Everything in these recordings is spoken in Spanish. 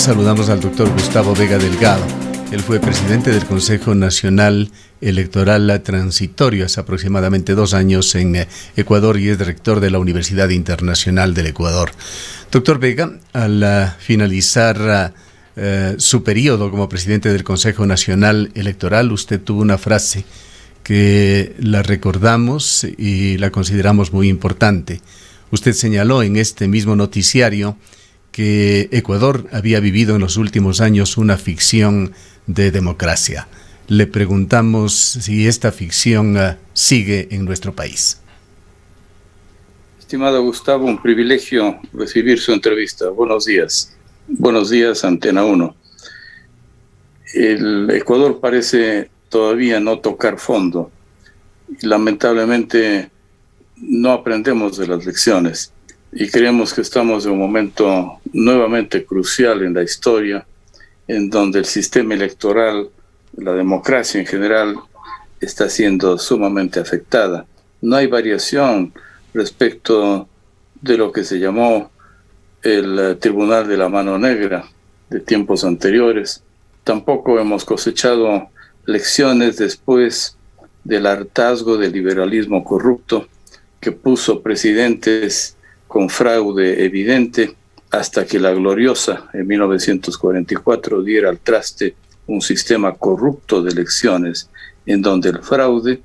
Saludamos al doctor Gustavo Vega Delgado. Él fue presidente del Consejo Nacional Electoral Transitorio hace aproximadamente 2 años en Ecuador y es director de la Universidad Internacional del Ecuador. Doctor Vega, al finalizar su periodo como presidente del Consejo Nacional Electoral, usted tuvo una frase que la recordamos y la consideramos muy importante. Usted señaló en este mismo noticiario que Ecuador había vivido en los últimos años una ficción de democracia. Le preguntamos si esta ficción sigue en nuestro país. Estimado Gustavo, un privilegio recibir su entrevista. Buenos días. Buenos días, Antena 1. El Ecuador parece todavía no tocar fondo. Lamentablemente no aprendemos de las lecciones y creemos que estamos en un momento nuevamente crucial en la historia, en donde el sistema electoral, la democracia en general, está siendo sumamente afectada. No hay variación respecto de lo que se llamó el Tribunal de la Mano Negra de tiempos anteriores. Tampoco hemos cosechado lecciones después del hartazgo del liberalismo corrupto que puso presidentes con fraude evidente hasta que la gloriosa en 1944 diera al traste un sistema corrupto de elecciones en donde el fraude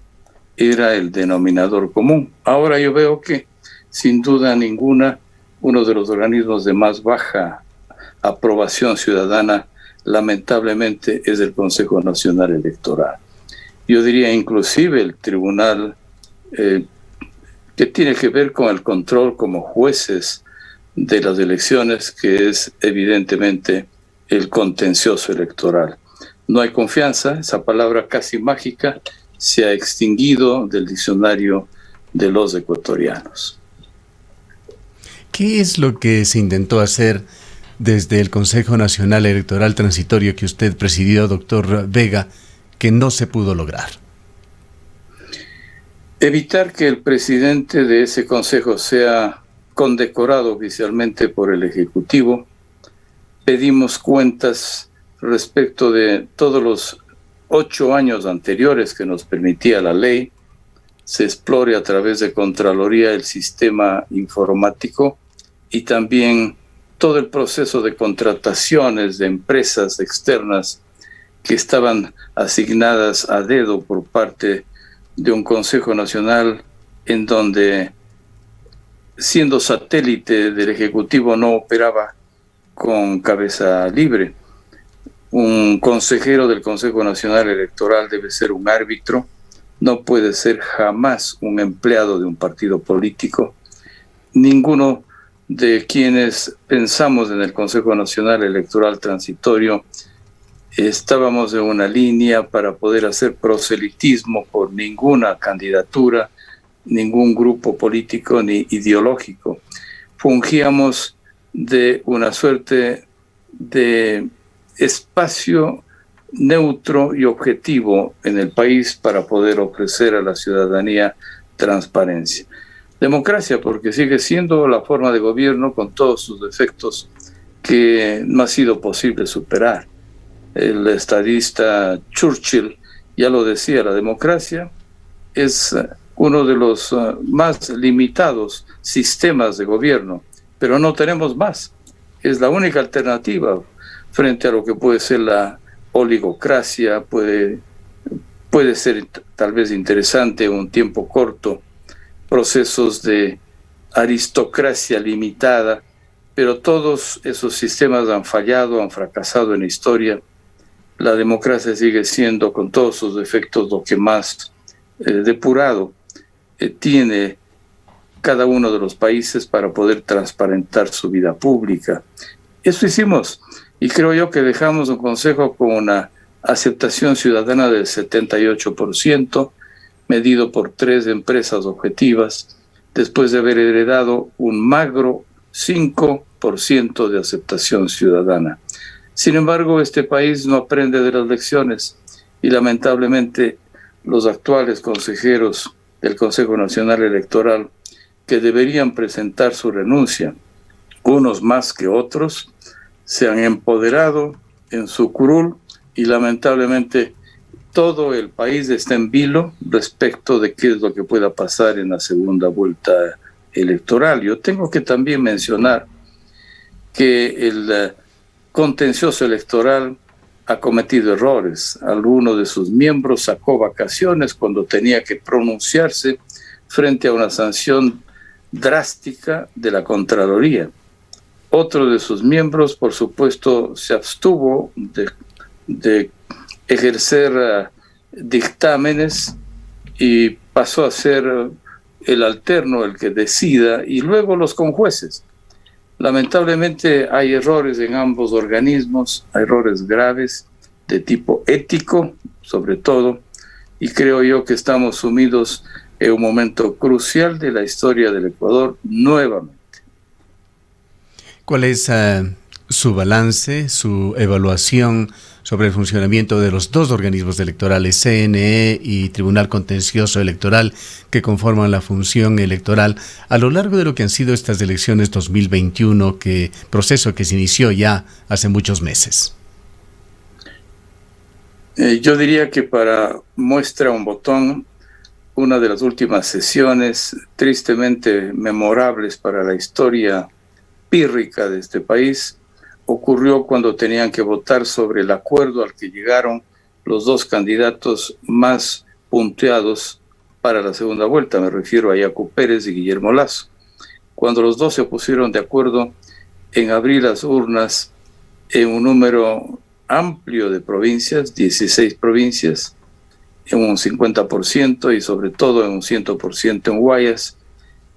era el denominador común. Ahora yo veo que sin duda ninguna uno de los organismos de más baja aprobación ciudadana lamentablemente es el Consejo Nacional Electoral. Yo diría inclusive el tribunal que tiene que ver con el control como jueces de las elecciones, que es evidentemente el contencioso electoral. No hay confianza, esa palabra casi mágica se ha extinguido del diccionario de los ecuatorianos. ¿Qué es lo que se intentó hacer desde el Consejo Nacional Electoral Transitorio que usted presidió, doctor Vega, que no se pudo lograr? Evitar que el presidente de ese consejo sea condecorado oficialmente por el Ejecutivo. Pedimos cuentas respecto de todos los 8 años anteriores que nos permitía la ley. Se explore a través de Contraloría el sistema informático y también todo el proceso de contrataciones de empresas externas que estaban asignadas a dedo por parte de un Consejo Nacional en donde, siendo satélite del Ejecutivo, no operaba con cabeza libre. Un consejero del Consejo Nacional Electoral debe ser un árbitro, no puede ser jamás un empleado de un partido político. Ninguno de quienes pensamos en el Consejo Nacional Electoral Transitorio estábamos en una línea para poder hacer proselitismo por ninguna candidatura, ningún grupo político ni ideológico. Fungíamos de una suerte de espacio neutro y objetivo en el país para poder ofrecer a la ciudadanía transparencia. Democracia, porque sigue siendo la forma de gobierno con todos sus defectos que no ha sido posible superar. El estadista Churchill ya lo decía, la democracia es uno de los más limitados sistemas de gobierno, pero no tenemos más. Es la única alternativa frente a lo que puede ser la oligocracia, puede ser tal vez interesante en un tiempo corto, procesos de aristocracia limitada, pero todos esos sistemas han fallado, han fracasado en la historia. La democracia sigue siendo, con todos sus defectos, lo que más depurado tiene cada uno de los países para poder transparentar su vida pública. Eso hicimos, y creo yo que dejamos un consejo con una aceptación ciudadana del 78%, medido por 3 empresas objetivas, después de haber heredado un magro 5% de aceptación ciudadana. Sin embargo, este país no aprende de las lecciones y lamentablemente los actuales consejeros del Consejo Nacional Electoral, que deberían presentar su renuncia, unos más que otros, se han empoderado en su curul y lamentablemente todo el país está en vilo respecto de qué es lo que pueda pasar en la segunda vuelta electoral. Yo tengo que también mencionar que el contencioso electoral ha cometido errores. Alguno de sus miembros sacó vacaciones cuando tenía que pronunciarse frente a una sanción drástica de la Contraloría. Otro de sus miembros, por supuesto, se abstuvo de ejercer dictámenes y pasó a ser el alterno el que decida, y luego los conjueces. Lamentablemente hay errores en ambos organismos, errores graves de tipo ético, sobre todo, y creo yo que estamos sumidos en un momento crucial de la historia del Ecuador nuevamente. ¿Cuál es su balance, su evaluación sobre el funcionamiento de los dos organismos electorales, CNE y Tribunal Contencioso Electoral, que conforman la función electoral a lo largo de lo que han sido estas elecciones 2021, proceso que se inició ya hace muchos meses? Yo diría que para muestra un botón, una de las últimas sesiones tristemente memorables para la historia pírrica de este país ocurrió cuando tenían que votar sobre el acuerdo al que llegaron los dos candidatos más punteados para la segunda vuelta. Me refiero a Yacu Pérez y Guillermo Lasso. Cuando los dos se pusieron de acuerdo en abrir las urnas en un número amplio de provincias, 16 provincias, en un 50% y sobre todo en un 100% en Guayas,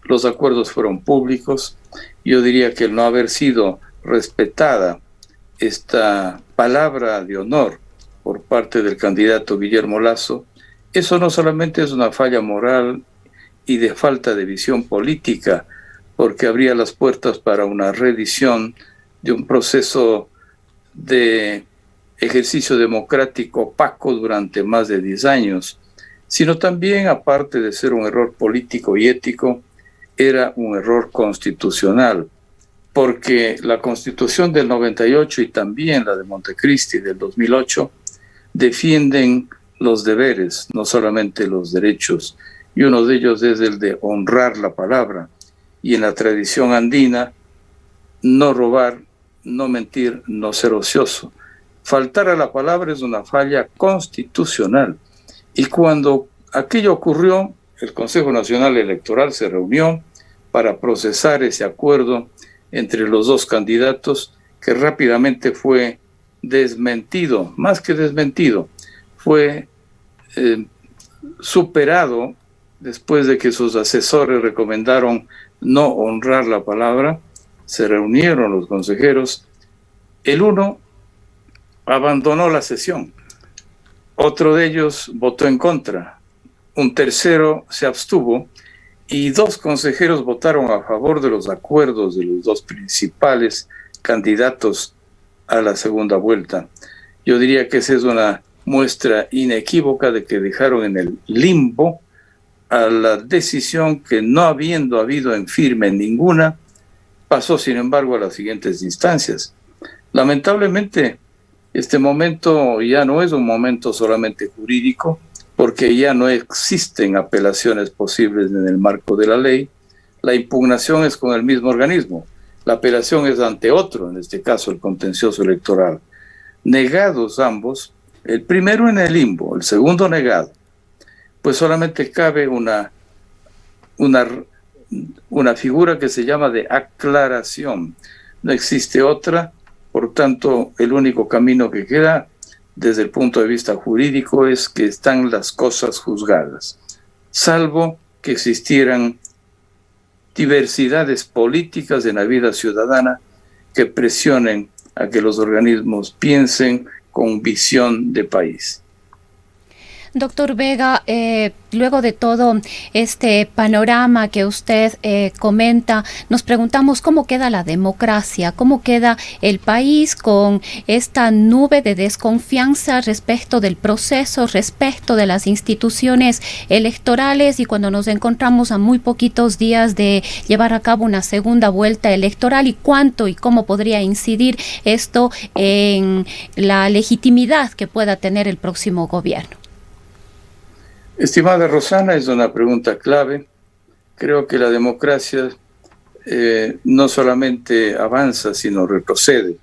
los acuerdos fueron públicos. Yo diría que el no haber sido respetada esta palabra de honor por parte del candidato Guillermo Lasso, eso no solamente es una falla moral y de falta de visión política, porque abría las puertas para una reedición de un proceso de ejercicio democrático opaco durante más de 10 años, sino también, aparte de ser un error político y ético, era un error constitucional, porque la Constitución del 98 y también la de Montecristi del 2008 defienden los deberes, no solamente los derechos, y uno de ellos es el de honrar la palabra. Y en la tradición andina, no robar, no mentir, no ser ocioso. Faltar a la palabra es una falla constitucional. Y cuando aquello ocurrió, el Consejo Nacional Electoral se reunió para procesar ese acuerdo entre los dos candidatos, que rápidamente fue desmentido, más que desmentido, fue superado después de que sus asesores recomendaron no honrar la palabra. Se reunieron los consejeros, el uno abandonó la sesión, otro de ellos votó en contra, un tercero se abstuvo y dos consejeros votaron a favor de los acuerdos de los dos principales candidatos a la segunda vuelta. Yo diría que esa es una muestra inequívoca de que dejaron en el limbo a la decisión que, no habiendo habido en firme ninguna, pasó sin embargo a las siguientes instancias. Lamentablemente, este momento ya no es un momento solamente jurídico, porque ya no existen apelaciones posibles en el marco de la ley. La impugnación es con el mismo organismo, la apelación es ante otro, en este caso el contencioso electoral. Negados ambos, el primero en el limbo, el segundo negado, pues solamente cabe una figura que se llama de aclaración. No existe otra, por tanto, el único camino que queda desde el punto de vista jurídico es que están las cosas juzgadas, salvo que existieran diversidades políticas en la vida ciudadana que presionen a que los organismos piensen con visión de país. Doctor Vega, luego de todo este panorama que usted comenta, nos preguntamos cómo queda la democracia, cómo queda el país con esta nube de desconfianza respecto del proceso, respecto de las instituciones electorales, y cuando nos encontramos a muy poquitos días de llevar a cabo una segunda vuelta electoral, y cuánto y cómo podría incidir esto en la legitimidad que pueda tener el próximo gobierno. Estimada Rosana, es una pregunta clave. Creo que la democracia no solamente avanza, sino retrocede.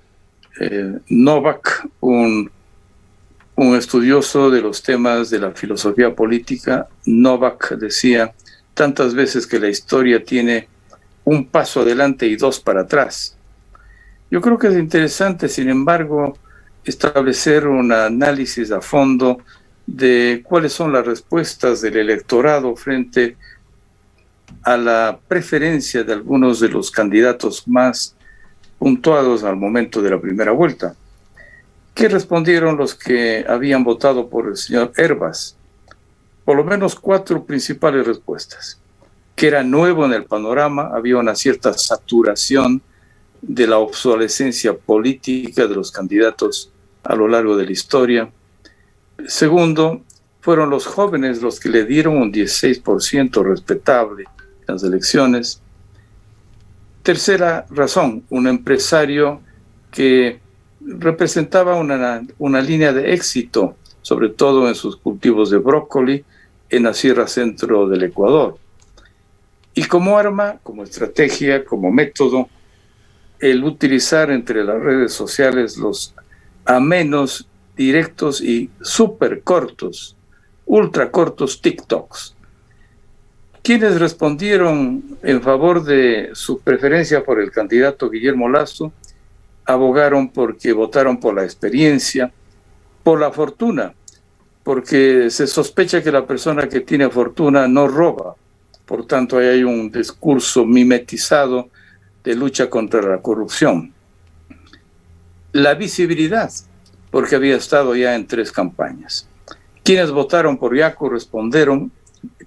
Novak, un estudioso de los temas de la filosofía política, Novak decía tantas veces que la historia tiene un paso adelante y dos para atrás. Yo creo que es interesante, sin embargo, establecer un análisis a fondo de cuáles son las respuestas del electorado frente a la preferencia de algunos de los candidatos más puntuados al momento de la primera vuelta. ¿Qué respondieron los que habían votado por el señor Hervas? Por lo menos 4 principales respuestas. Que era nuevo en el panorama, había una cierta saturación de la obsolescencia política de los candidatos a lo largo de la historia. Segundo, fueron los jóvenes los que le dieron un 16% respetable en las elecciones. Tercera razón, un empresario que representaba una línea de éxito, sobre todo en sus cultivos de brócoli en la sierra centro del Ecuador. Y como arma, como estrategia, como método, el utilizar entre las redes sociales los amenos, directos y súper cortos, ultra cortos TikToks. Quienes respondieron en favor de su preferencia por el candidato Guillermo Lasso abogaron porque votaron por la experiencia, por la fortuna, porque se sospecha que la persona que tiene fortuna no roba. Por tanto, ahí hay un discurso mimetizado de lucha contra la corrupción. La visibilidad, porque había estado ya en 3 campañas. Quienes votaron por Yacu respondieron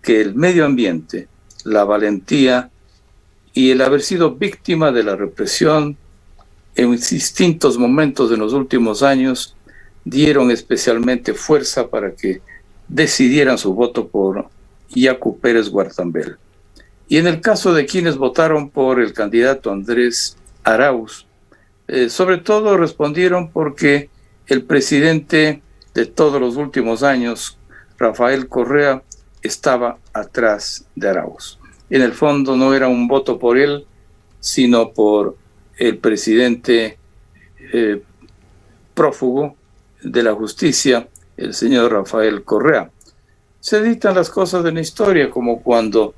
que el medio ambiente, la valentía y el haber sido víctima de la represión en distintos momentos de los últimos años dieron especialmente fuerza para que decidieran su voto por Yacu Pérez Guartambel. Y en el caso de quienes votaron por el candidato Andrés Arauz, sobre todo respondieron porque el presidente de todos los últimos años, Rafael Correa, estaba atrás de Arauz. En el fondo no era un voto por él, sino por el presidente prófugo de la justicia, el señor Rafael Correa. Se dictan las cosas de la historia, como cuando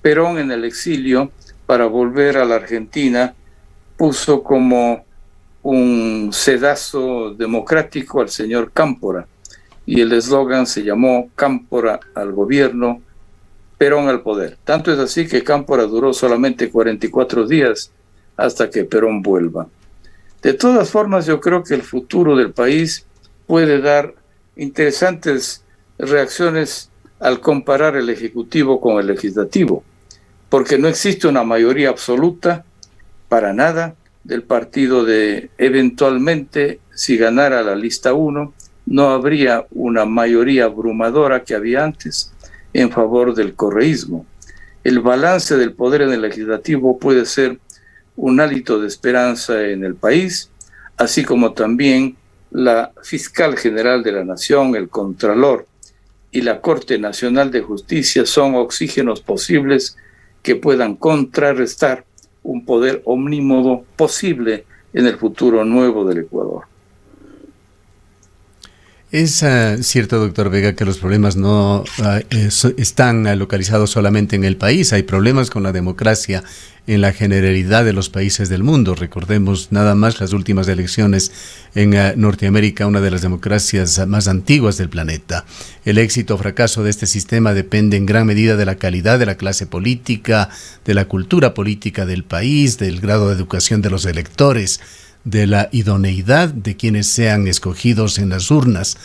Perón en el exilio, para volver a la Argentina, puso como un sedazo democrático al señor Cámpora, y el eslogan se llamó Cámpora al gobierno, Perón al poder. Tanto es así que Cámpora duró solamente 44 días hasta que Perón vuelva. De todas formas, yo creo que el futuro del país puede dar interesantes reacciones al comparar el Ejecutivo con el Legislativo, porque no existe una mayoría absoluta para nada del partido de eventualmente, si ganara la lista 1, no habría una mayoría abrumadora que había antes en favor del correísmo. El balance del poder en el legislativo puede ser un hálito de esperanza en el país, así como también la fiscal general de la nación, el contralor y la Corte Nacional de Justicia son oxígenos posibles que puedan contrarrestar un poder omnímodo posible en el futuro nuevo del Ecuador. Es cierto, doctor Vega, que los problemas no están localizados solamente en el país. Hay problemas con la democracia en la generalidad de los países del mundo. Recordemos nada más las últimas elecciones en Norteamérica, una de las democracias más antiguas del planeta. El éxito o fracaso de este sistema depende en gran medida de la calidad de la clase política, de la cultura política del país, del grado de educación de los electores, de la idoneidad de quienes sean escogidos en las urnas.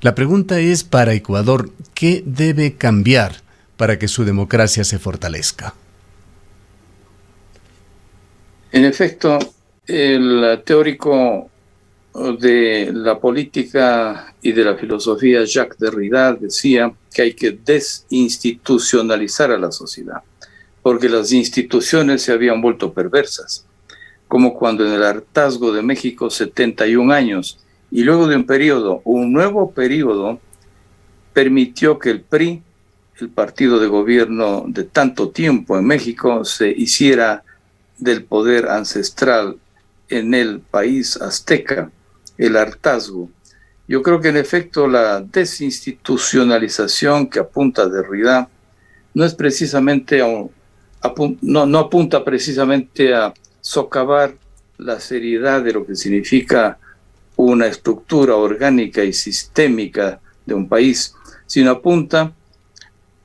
La pregunta es para Ecuador, ¿qué debe cambiar para que su democracia se fortalezca? En efecto, el teórico de la política y de la filosofía Jacques Derrida decía que hay que desinstitucionalizar a la sociedad, porque las instituciones se habían vuelto perversas, como cuando en el hartazgo de México 71 años, y luego de un nuevo periodo, permitió que el PRI, el partido de gobierno de tanto tiempo en México, se hiciera del poder ancestral en el país azteca, el hartazgo. Yo creo que en efecto la desinstitucionalización que apunta Derrida no es precisamente no apunta precisamente a socavar la seriedad de lo que significa una estructura orgánica y sistémica de un país, sino apunta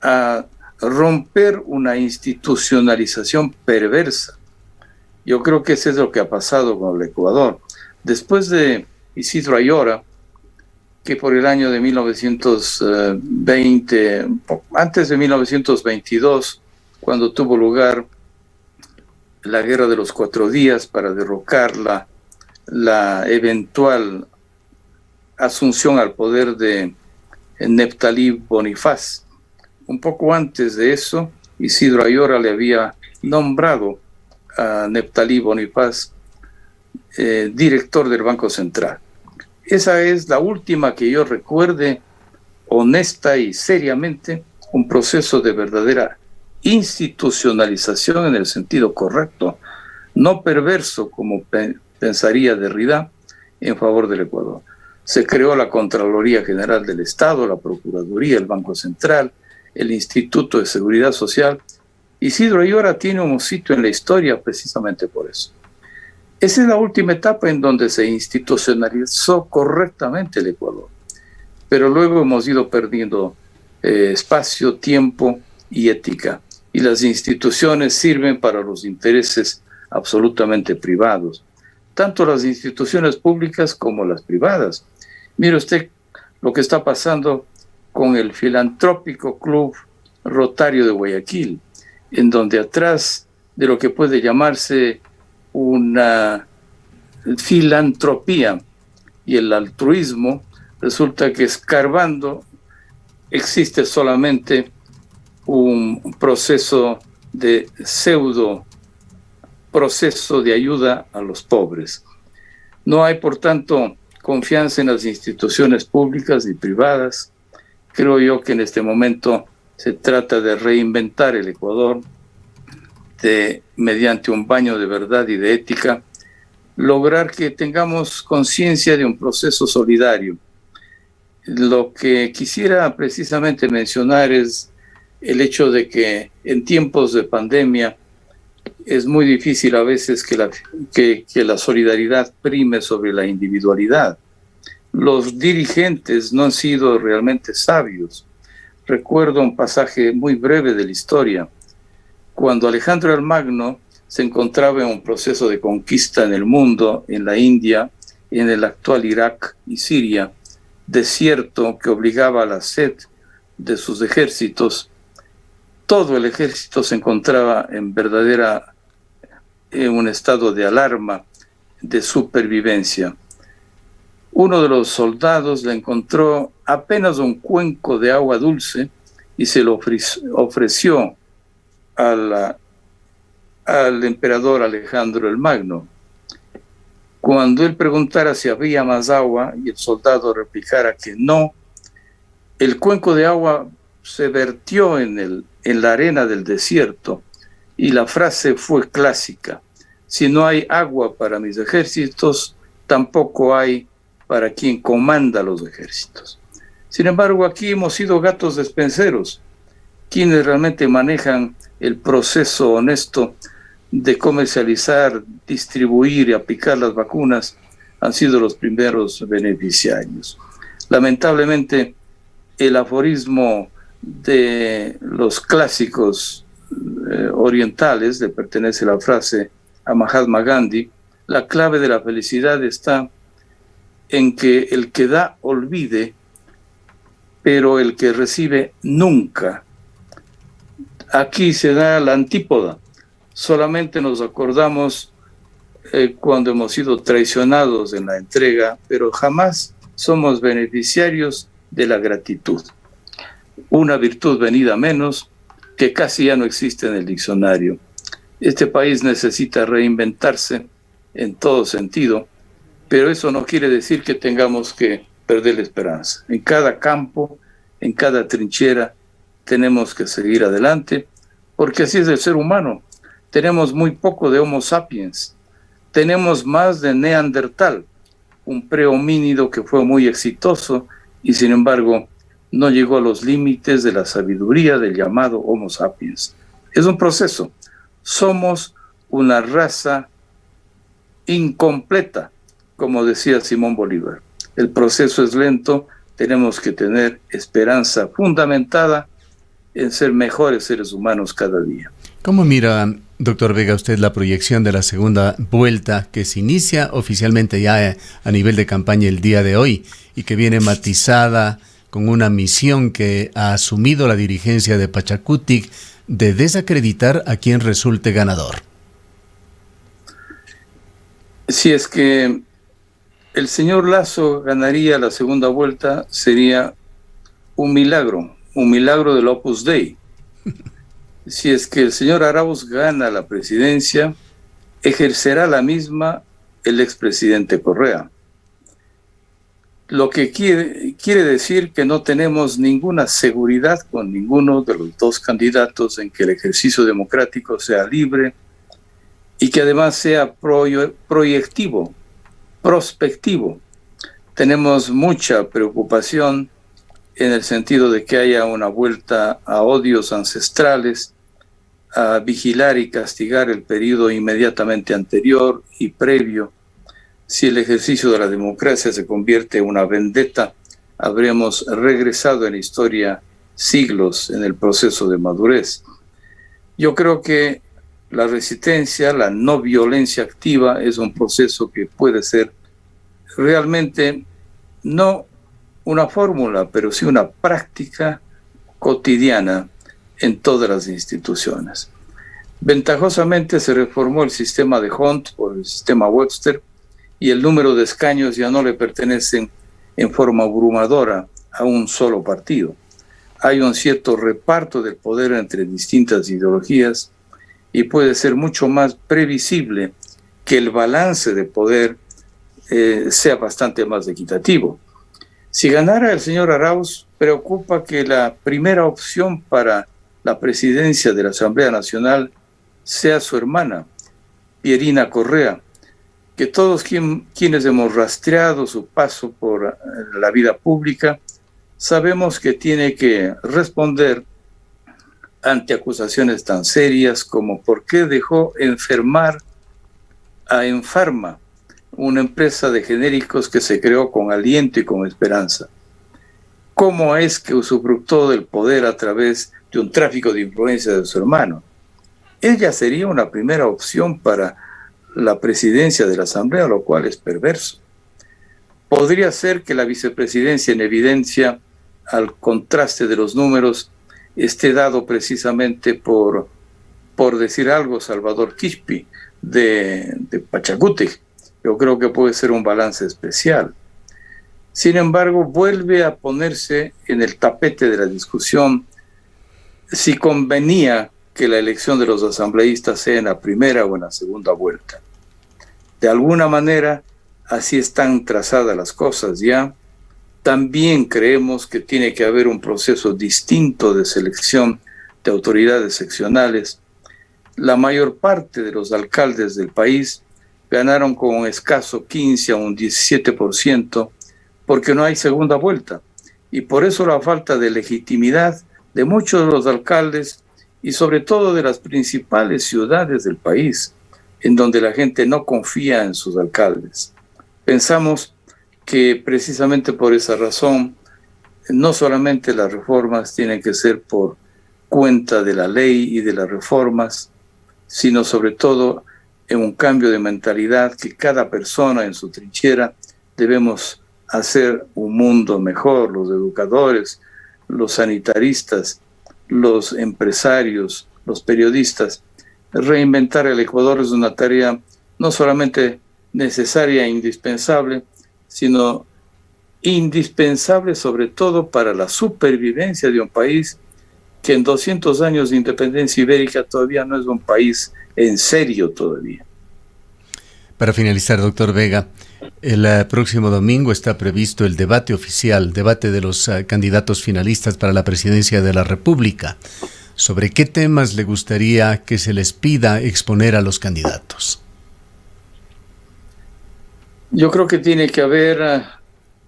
a romper una institucionalización perversa. Yo creo que eso es lo que ha pasado con el Ecuador. Después de Isidro Ayora, que por el año de 1920, antes de 1922, cuando tuvo lugar la Guerra de los 4 días para derrocar la eventual asunción al poder de Neftalí Bonifaz. Un poco antes de eso, Isidro Ayora le había nombrado a Neftalí Bonifaz director del Banco Central. Esa es la última que yo recuerde, honesta y seriamente, un proceso de verdadera institucionalización en el sentido correcto, no perverso como pensaría Derrida, en favor del Ecuador. Se creó la Contraloría General del Estado, la Procuraduría, el Banco Central, el Instituto de Seguridad Social. Isidro Ayora tiene un sitio en la historia precisamente por eso. Esa es la última etapa en donde se institucionalizó correctamente el Ecuador. Pero luego hemos ido perdiendo espacio, tiempo y ética. Y las instituciones sirven para los intereses absolutamente privados, tanto las instituciones públicas como las privadas. Mire usted lo que está pasando con el filantrópico Club Rotario de Guayaquil, en donde atrás de lo que puede llamarse una filantropía y el altruismo, resulta que escarbando existe solamente un proceso de pseudo proceso de ayuda a los pobres. No hay, por tanto, confianza en las instituciones públicas y privadas. Creo yo que en este momento se trata de reinventar el Ecuador, mediante un baño de verdad y de ética, lograr que tengamos conciencia de un proceso solidario. Lo que quisiera precisamente mencionar es el hecho de que en tiempos de pandemia es muy difícil a veces que la solidaridad prime sobre la individualidad. Los dirigentes no han sido realmente sabios. Recuerdo un pasaje muy breve de la historia. Cuando Alejandro el Magno se encontraba en un proceso de conquista en el mundo, en la India, en el actual Irak y Siria, desierto que obligaba a la sed de sus ejércitos, todo el ejército se encontraba en un estado de alarma, de supervivencia. Uno de los soldados le encontró apenas un cuenco de agua dulce y se lo ofreció al emperador Alejandro el Magno. Cuando él preguntara si había más agua y el soldado replicara que no, el cuenco de agua se vertió en la arena del desierto y la frase fue clásica: si no hay agua para mis ejércitos, tampoco hay para quien comanda los ejércitos. Sin embargo, aquí hemos sido gatos despenseros. Quienes realmente manejan el proceso honesto de comercializar, distribuir y aplicar las vacunas han sido los primeros beneficiarios. Lamentablemente, el aforismo de los clásicos orientales, le pertenece la frase a Mahatma Gandhi: la clave de la felicidad está en que el que da olvide pero el que recibe nunca. Aquí se da la antípoda. Solamente nos acordamos cuando hemos sido traicionados en la entrega, pero jamás somos beneficiarios de la gratitud. Una virtud venida menos que casi ya no existe en el diccionario. Este país necesita reinventarse en todo sentido, pero eso no quiere decir que tengamos que perder la esperanza. En cada campo, en cada trinchera, tenemos que seguir adelante, porque así es el ser humano. Tenemos muy poco de Homo sapiens, tenemos más de Neandertal, un prehomínido que fue muy exitoso y sin embargo no llegó a los límites de la sabiduría del llamado Homo sapiens. Es un proceso. Somos una raza incompleta, como decía Simón Bolívar. El proceso es lento, tenemos que tener esperanza fundamentada en ser mejores seres humanos cada día. ¿Cómo mira, doctor Vega, usted la proyección de la segunda vuelta que se inicia oficialmente ya a nivel de campaña el día de hoy y que viene matizada con una misión que ha asumido la dirigencia de Pachakutik de desacreditar a quien resulte ganador? Si es que el señor Lasso ganaría la segunda vuelta, sería un milagro del Opus Dei. Si es que el señor Arauz gana la presidencia, ejercerá la misma el expresidente Correa. Lo que quiere decir que no tenemos ninguna seguridad con ninguno de los dos candidatos en que el ejercicio democrático sea libre y que además sea proyectivo, prospectivo. Tenemos mucha preocupación en el sentido de que haya una vuelta a odios ancestrales, a vigilar y castigar el periodo inmediatamente anterior y previo. Si el ejercicio de la democracia se convierte en una vendetta, habremos regresado en la historia siglos en el proceso de madurez. Yo creo que la resistencia, la no violencia activa es un proceso que puede ser realmente no una fórmula, pero sí una práctica cotidiana en todas las instituciones. Ventajosamente se reformó el sistema de Hunt por el sistema Webster y el número de escaños ya no le pertenecen en forma abrumadora a un solo partido. Hay un cierto reparto del poder entre distintas ideologías y puede ser mucho más previsible que el balance de poder sea bastante más equitativo. Si ganara el señor Arauz, preocupa que la primera opción para la presidencia de la Asamblea Nacional sea su hermana, Pierina Correa, que todos quienes hemos rastreado su paso por la vida pública, sabemos que tiene que responder ante acusaciones tan serias como por qué dejó enfermar a Enfarma, una empresa de genéricos que se creó con aliento y con esperanza. ¿Cómo es que usufructó del poder a través de un tráfico de influencia de su hermano? Ella sería una primera opción para la presidencia de la Asamblea, lo cual es perverso. Podría ser que la vicepresidencia en evidencia, al contraste de los números, esté dado precisamente por decir algo, Salvador Quispe, de Pachakutik. Yo creo que puede ser un balance especial. Sin embargo, vuelve a ponerse en el tapete de la discusión si convenía que la elección de los asambleístas sea en la primera o en la segunda vuelta. De alguna manera, así están trazadas las cosas ya. También creemos que tiene que haber un proceso distinto de selección de autoridades seccionales. La mayor parte de los alcaldes del país ganaron con un escaso 15 a un 17% porque no hay segunda vuelta. Y por eso la falta de legitimidad de muchos de los alcaldes y sobre todo de las principales ciudades del país, en donde la gente no confía en sus alcaldes. Pensamos que precisamente por esa razón, no solamente las reformas tienen que ser por cuenta de la ley y de las reformas, sino sobre todo en un cambio de mentalidad que cada persona en su trinchera debemos hacer un mundo mejor, los educadores, los sanitaristas, los empresarios, los periodistas. Reinventar el Ecuador es una tarea no solamente necesaria e indispensable, sino indispensable sobre todo para la supervivencia de un país que en 200 años de independencia ibérica todavía no es un país en serio todavía. Para finalizar, doctor Vega, el próximo domingo está previsto el debate oficial, debate de los candidatos finalistas para la presidencia de la República. ¿Sobre qué temas le gustaría que se les pida exponer a los candidatos? Yo creo que tiene que haber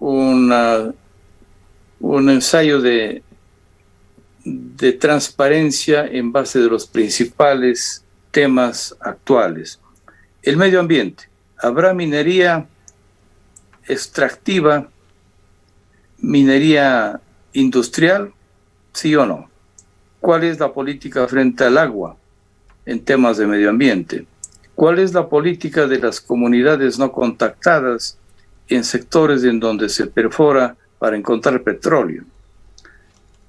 un ensayo de transparencia en base de los principales temas actuales. El medio ambiente. ¿Habrá minería extractiva, minería industrial? ¿Sí o no? ¿Cuál es la política frente al agua en temas de medio ambiente? ¿Cuál es la política de las comunidades no contactadas en sectores en donde se perfora para encontrar petróleo?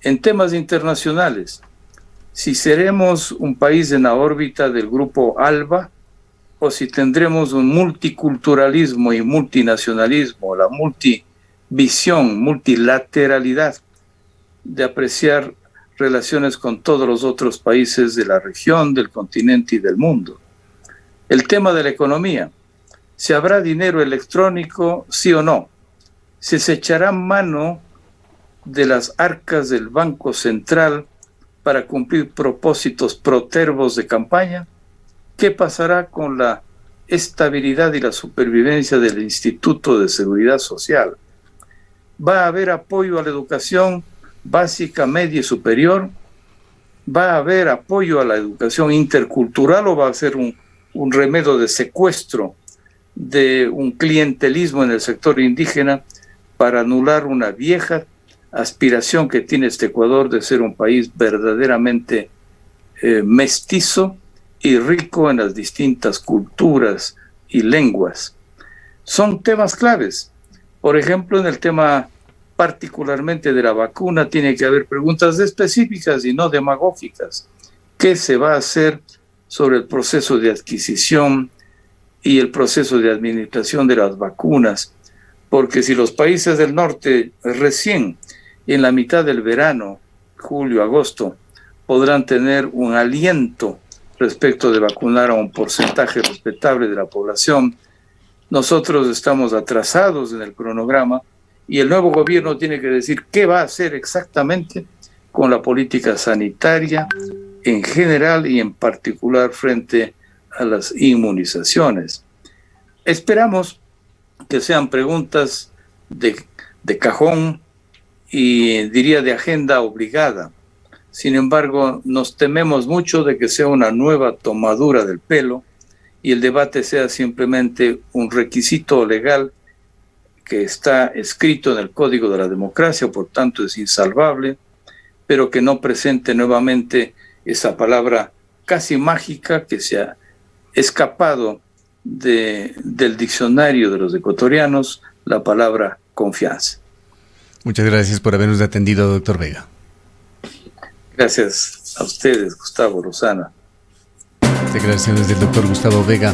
En temas internacionales, si seremos un país en la órbita del grupo ALBA o si tendremos un multiculturalismo y multinacionalismo, la multivisión, multilateralidad de apreciar relaciones con todos los otros países de la región, del continente y del mundo. El tema de la economía. ¿Se habrá dinero electrónico, sí o no? ¿Se echará mano de las arcas del Banco Central para cumplir propósitos protervos de campaña? ¿Qué pasará con la estabilidad y la supervivencia del Instituto de Seguridad Social? ¿Va a haber apoyo a la educación básica, media y superior? ¿Va a haber apoyo a la educación intercultural o va a ser un remedio de secuestro de un clientelismo en el sector indígena para anular una vieja aspiración que tiene este Ecuador de ser un país verdaderamente mestizo y rico en las distintas culturas y lenguas? Son temas claves. Por ejemplo, en el tema particularmente de la vacuna, tiene que haber preguntas específicas y no demagógicas. ¿Qué se va a hacer sobre el proceso de adquisición y el proceso de administración de las vacunas? Porque si los países del norte recién en la mitad del verano, julio, agosto, podrán tener un aliento respecto de vacunar a un porcentaje respetable de la población, nosotros estamos atrasados en el cronograma y el nuevo gobierno tiene que decir qué va a hacer exactamente con la política sanitaria en general y en particular frente a las inmunizaciones. Esperamos que sean preguntas de cajón y diría de agenda obligada. Sin embargo, nos tememos mucho de que sea una nueva tomadura del pelo y el debate sea simplemente un requisito legal que está escrito en el Código de la Democracia, por tanto es insalvable, pero que no presente nuevamente esa palabra casi mágica que se ha escapado del diccionario de los ecuatorianos, la palabra confianza. Muchas gracias por habernos atendido, doctor Vega. Gracias a ustedes, Gustavo, Rosana. Declaraciones del doctor Gustavo Vega.